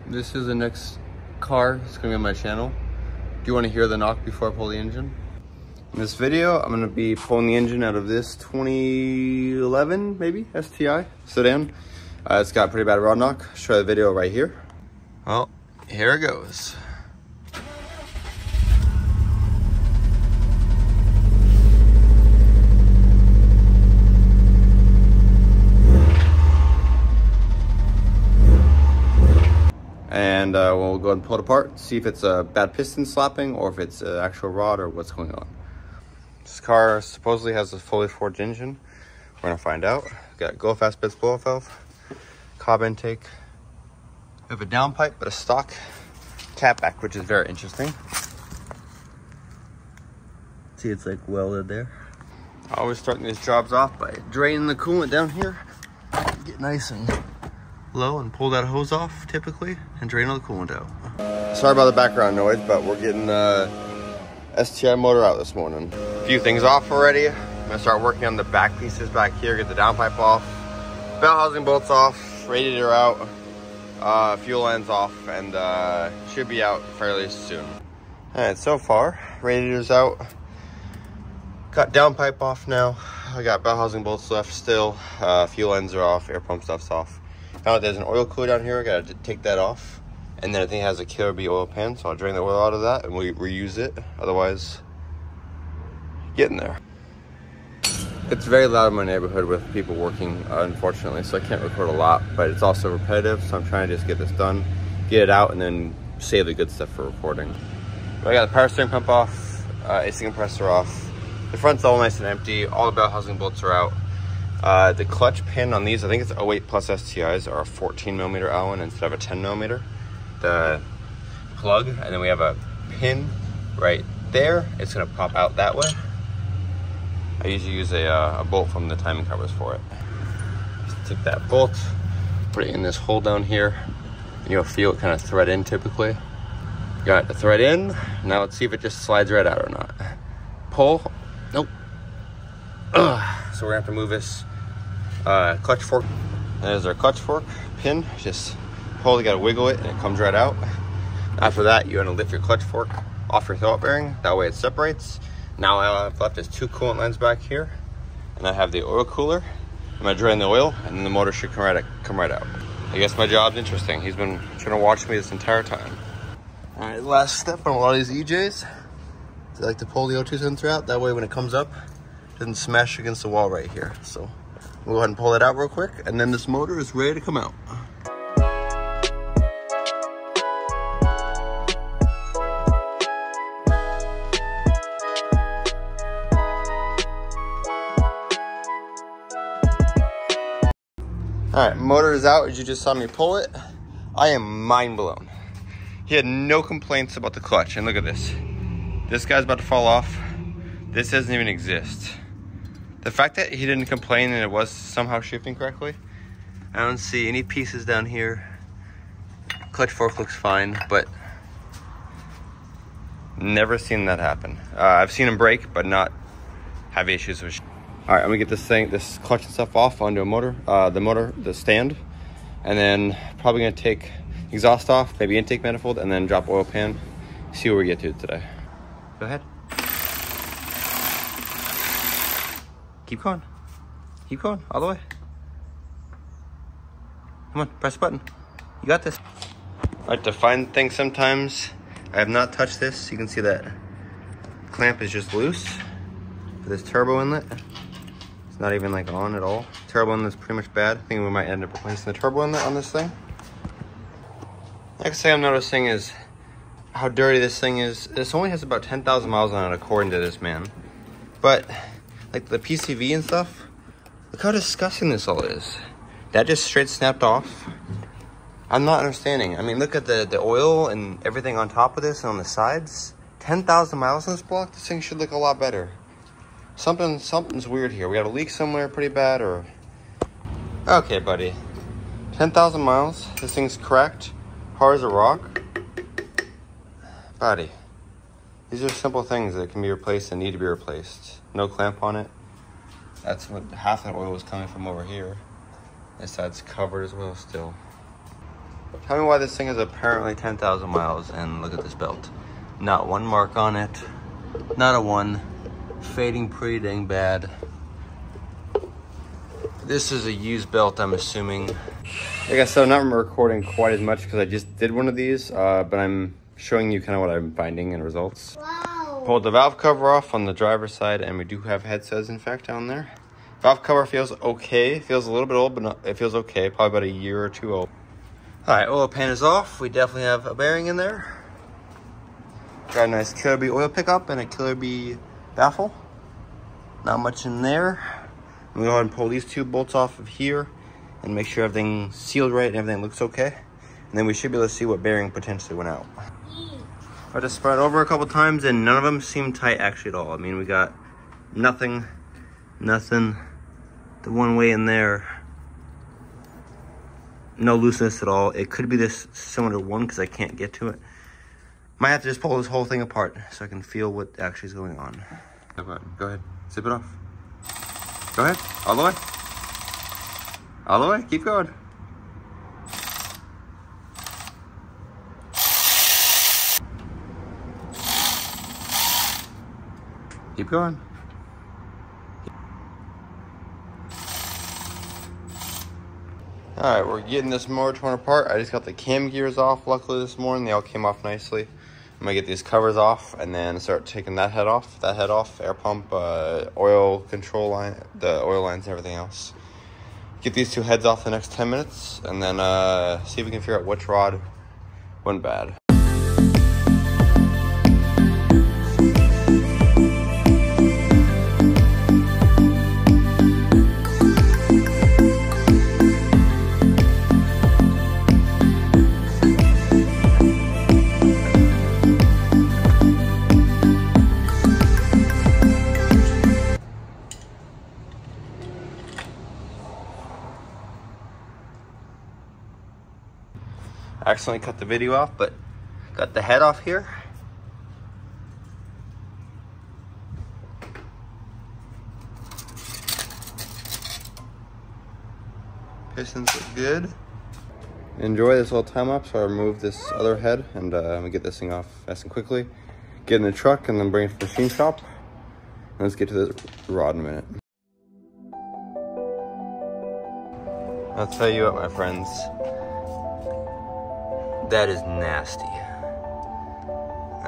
This is the next car. It's gonna be on my channel. Do you want to hear the knock before I pull the engine? In this video, I'm gonna be pulling the engine out of this 2011, maybe, STI sedan. It's got pretty bad rod knock. I'll show you the video right here. Well, here it goes. And we'll go ahead and pull it apart, see if it's a bad piston slapping or if it's an actual rod or what's going on. This car supposedly has a fully forged engine. We're gonna find out. Got go fast bits blow off valve, cob intake. We have a downpipe, but a stock catback, which is very interesting. See, it's like welded there. I always start these jobs off by draining the coolant down here. Get nice and low and pull that hose off typically and drain all the coolant out. Sorry about the background noise, but we're getting STI motor out this morning. A few things off already. I'm gonna start working on the back pieces back here, get the downpipe off, bell housing bolts off, radiator out, fuel lines off, and should be out fairly soon. All right, so far, radiator's out. Got downpipe off now. I got bell housing bolts left still. Fuel lines are off, air pump stuff's off. Now there's an oil cooler down here. I gotta take that off. And then I think it has a Killer Bee oil pan, so I'll drain the oil out of that and we reuse it. Otherwise, getting there. It's very loud in my neighborhood with people working, unfortunately, so I can't record a lot, but it's also repetitive, so I'm trying to just get this done, get it out, and then save the good stuff for recording. But I got the power steering pump off, AC compressor off. The front's all nice and empty. All the bell housing bolts are out. The clutch pin on these, I think it's 08 plus STIs, are a 14mm Allen instead of a 10mm. The plug, and then we have a pin right there. It's gonna pop out that way. I usually use a bolt from the timing covers for it. Just take that bolt, put it in this hole down here, and you'll feel it kind of thread in typically. Got the thread in. Now let's see if it just slides right out or not. Pull. Nope. Ugh. So we're gonna have to move this clutch fork. There's our clutch fork pin. Just pull, you gotta wiggle it and it comes right out. After that, you want to lift your clutch fork off your throw bearing. That way it separates. Now all I have left is two coolant lines back here. And I have the oil cooler. I'm gonna drain the oil and then the motor should come right out. I guess my job's interesting. He's been trying to watch me this entire time. All right, last step on a lot of these EJs. I like to pull the O2 sensor out. That way when it comes up, it doesn't smash against the wall right here. So we'll go ahead and pull it out real quick. And then this motor is ready to come out. All right, motor is out as you just saw me pull it. I am mind blown. He had no complaints about the clutch, and look at this. This guy's about to fall off. This doesn't even exist. The fact that he didn't complain and it was somehow shifting correctly, I don't see any pieces down here. Clutch fork looks fine, but never seen that happen. I've seen him break, but not have issues with. All right, I'm gonna get this clutch and stuff off onto a motor, the stand, and then probably gonna take exhaust off, maybe intake manifold, and then drop oil pan. See where we get to today. Go ahead. Keep going. Keep going, all the way. Come on, press the button. You got this. I like to find things sometimes. I have not touched this. You can see that clamp is just loose for this turbo inlet. It's not even like on at all. Turbo inlet's pretty much bad. I think we might end up replacing the turbo inlet on this thing. Next thing I'm noticing is how dirty this thing is. This only has about 10,000 miles on it according to this man. But like the PCV and stuff, look how disgusting this all is. That just straight snapped off. I'm not understanding. I mean, look at the oil and everything on top of this and on the sides. 10,000 miles on this block, this thing should look a lot better. Something's weird here. We got a leak somewhere pretty bad or... Okay, buddy. 10,000 miles. This thing's cracked. Hard as a rock. Buddy. These are simple things that can be replaced and need to be replaced. No clamp on it. That's what half that oil was coming from over here. This side's covered as well still. Tell me why this thing is apparently 10,000 miles and look at this belt. Not one mark on it. Not a one. Fading pretty dang bad. This is a used belt, I'm assuming. Like I said, I'm not recording quite as much because I just did one of these, but I'm showing you kind of what I'm finding in results. Wow. Pulled the valve cover off on the driver's side, and we do have head studs, in fact, down there. Valve cover feels okay. Feels a little bit old, but not, it feels okay. Probably about a year or two old. All right, oil pan is off. We definitely have a bearing in there. Got a nice Killer Bee oil pickup and a Killer Bee baffle. Not much in there. I'm gonna go ahead and pull these two bolts off of here and make sure everything's sealed right and everything looks okay. And then we should be able to see what bearing potentially went out. I just spread it over a couple times and none of them seem tight actually at all. I mean, we got nothing, the one way in there. No looseness at all. It could be this cylinder one because I can't get to it. Might have to just pull this whole thing apart so I can feel what actually is going on. Go ahead, zip it off. Go ahead, all the way. All the way, keep going. Keep going. All right, we're getting this motor torn apart. I just got the cam gears off, luckily this morning. They all came off nicely. I'm gonna get these covers off and then start taking that head off, air pump, oil control line, the oil lines and everything else. Get these two heads off the next 10 minutes and then see if we can figure out which rod went bad. I accidentally cut the video off, but got the head off here. Pistons look good. Enjoy this little time lapse so I remove this other head and I'm gonna get this thing off nice and quickly. Get in the truck and then bring it to the machine shop. Let's get to the rod in a minute. I'll tell you what, my friends. That is nasty.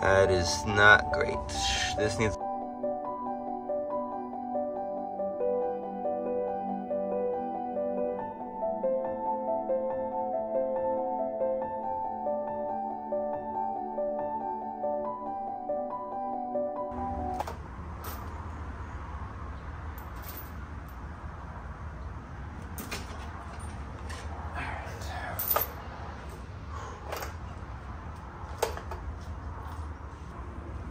That is not great. This needs...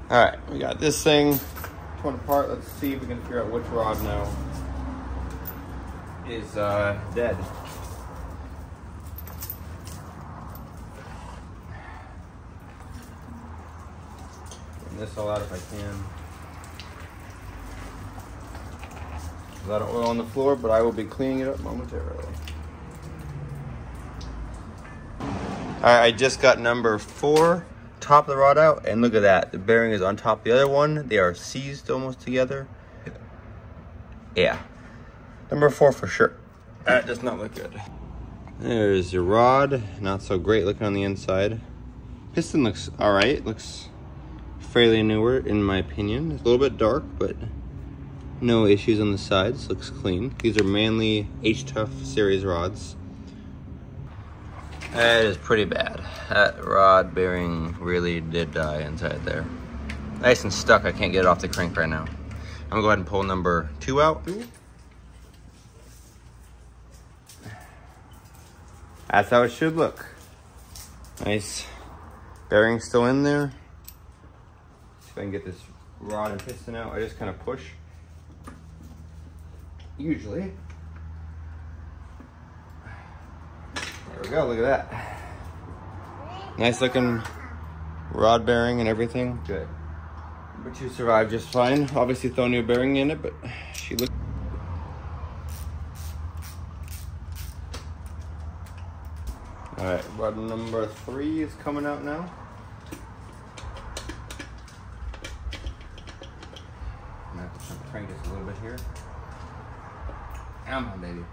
All right, we got this thing torn apart. Let's see if we can figure out which rod now is dead. Getting this all out if I can. A lot of oil on the floor, but I will be cleaning it up momentarily. All right, I just got number 4. Top of the rod out, and look at that, the bearing is on top of the other one. They are seized almost together. Yeah, number 4 for sure. That does not look good. There's your rod, not so great looking on the inside. Piston looks all right, looks fairly newer in my opinion. It's a little bit dark, but no issues on the sides, looks clean. These are Manly H-Tough series rods. That is pretty bad. That rod bearing really did die inside there. Nice and stuck. I can't get it off the crank right now. I'm gonna go ahead and pull number 2 out. That's how it should look. Nice. Bearing still in there. See if I can get this rod and piston out. I just kind of push. Usually. There we go, look at that. Nice looking rod bearing and everything. Good. Number 2 survived just fine. Obviously throw a new bearing in it, but she looked... All right, Rod number 3 is coming out now. I'm gonna have to crank this a little bit here. Come on, baby.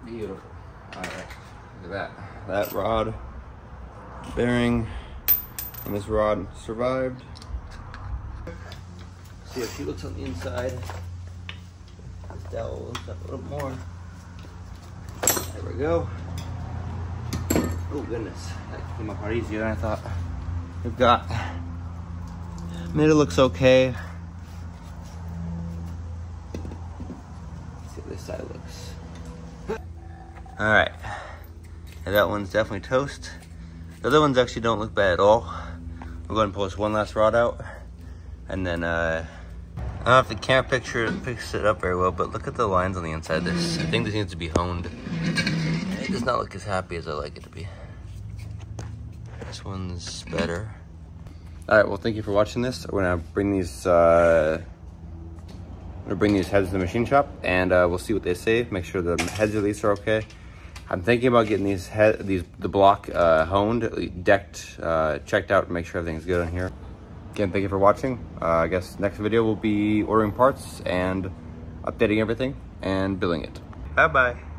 Beautiful. Alright, look at that. That rod, bearing, and this rod survived. See how she looks on the inside. This dowel looks up a little more. There we go. Oh goodness, that came apart easier than I thought. We've got, middle looks okay. Let's see how this side looks. All right, now that one's definitely toast. The other ones actually don't look bad at all. We'll go ahead and pull this one last rod out. And then, I don't know if the camera picture picks it up very well, but look at the lines on the inside of this. I think this needs to be honed. It does not look as happy as I like it to be. This one's better. All right, well, thank you for watching this. We're gonna bring these, heads to the machine shop, and we'll see what they say. Make sure the heads at least are okay. I'm thinking about getting the block honed, decked, checked out, and make sure everything's good on here. Again, thank you for watching. I guess next video will be ordering parts and updating everything and building it. Bye-bye.